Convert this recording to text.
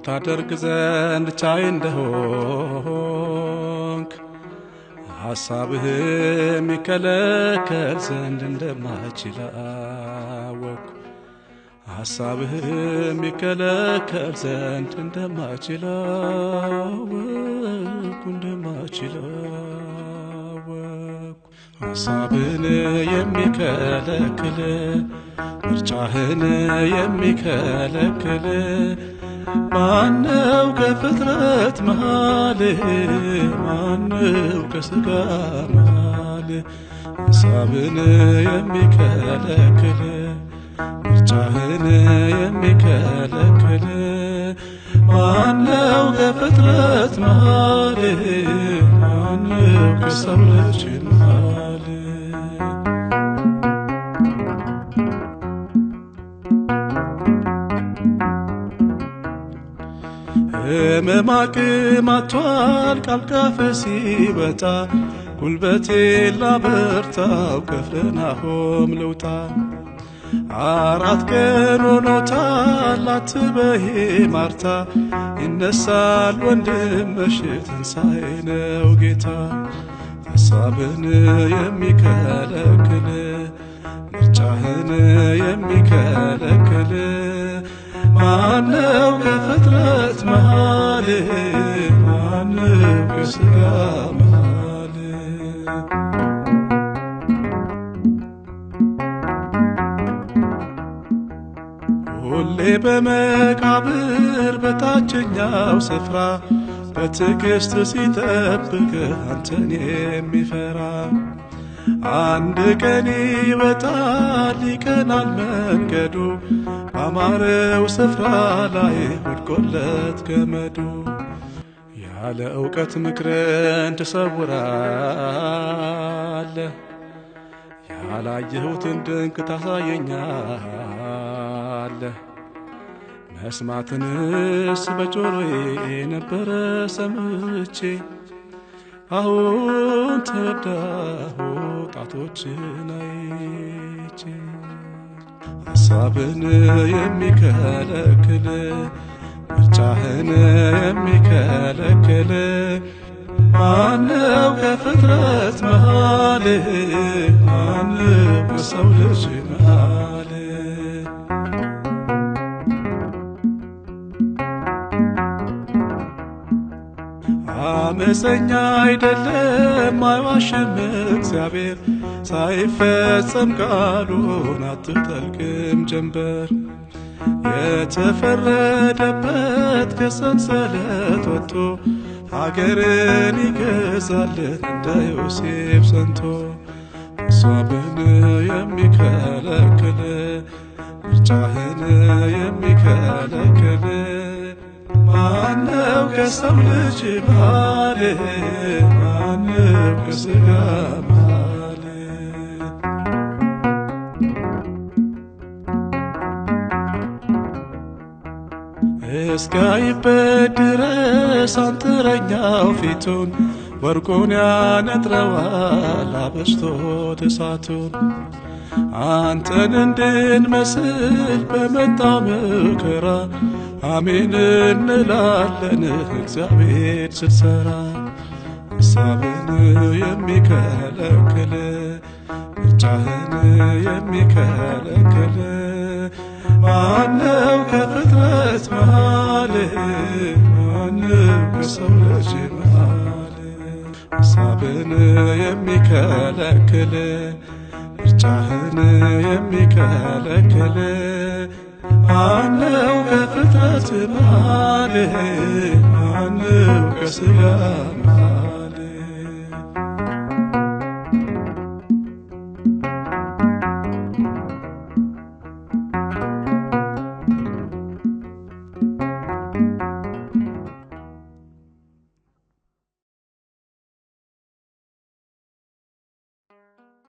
ታደርግ ዘንድ ቻይ እንደሆንክ ሐሳብህ የሚከለከል ዘንድ እንደማይችል አወቅኩ። ሐሳብህ የሚከለከል ዘንድ እንደማይችል አወቅኩ። ሐሳብህን የሚከለክል ምርጫህን የሚከለክል ማነው ከፍጥረት መሃል? ማነው ከሥጋ መሃል? ሐሳብህን የሚከለክል ምርጫህን የሚከለክል ማነው ከፍጥረት መሃል? ማነው ከሰው ልጅ መሃል? ሕመማቅም አጥቷል ቃል ካፍህ ሲወጣ ጉልበቴን ላበርታው ከፍርናሆም ልውጣ። 4 ቀን ሆኖታል አትበይ ማርታ ይነሳል ወንድምሽ ትንሣኤ ነው ጌታ። ሐሳብህን የሚከለክል ምርጫህን የሚከለክል ማነው ከፍጥረት መሃል? ማነው ከሥጋ መሃል? ሁሌ በመቃብር በታችኛው ስፍራ በትዕግሥት ሲጠብቅህ አንተን የሚፈራ አንድ ቀን ይወጣል ይቀናል መንገዱ ባማረው ስፍራ ላይ ወድቆለት ገመዱ። ያለ ዕውቀት ምክርን ትሰውራለህ ያላየሁትን ድንቅ ታሳየኛለህ። መስማትንስ በጆሮዬ ነበረ ሰምቼ አሁን ተረዳሁ ጣቶችን አይቼ። ሐሳብህን የሚከለክል ምርጫህን የሚከለክል ማነው ከፍጥረት መሃል? ማነው ከሰው ልጅ መሃል? አመፀኛ አይደለም አይዋሽም እግዚአብሔር ሳይፈጸም ቃሉን አትጠልቅም ጀንበር። የተፈረደበት ከሰንሰለት ወጥቶ ሀገርን ይገዛል እንደ ዮሴፍ ጸንቶ። ሐሳብህን የሚከለክል ምርጫህን የሚከለክል ማነው ከሰው ልጅ መሃል? ማነው ከሥጋ መሃል? እስካይበት ድረስ አንጥረኛው ፊቱን ወርቁን ያነጥረዋል አበስቶት እሳቱን። አንተን እንድንመስል በመጣው መከራ አሜን እንላለን እግዚአብሔር ስትሠራ። ሐሳብህን የሚከለክል ምርጫህን የሚከለክል ማነው ከፍጥረት መሃል? ማነው ከሰው ልጅ መሃል? ሐሳብህን የሚከለክል ምርጫህን የሚከለክል ማነው ከፍጥረት መሃል? ማነው ከሥጋ መሃል?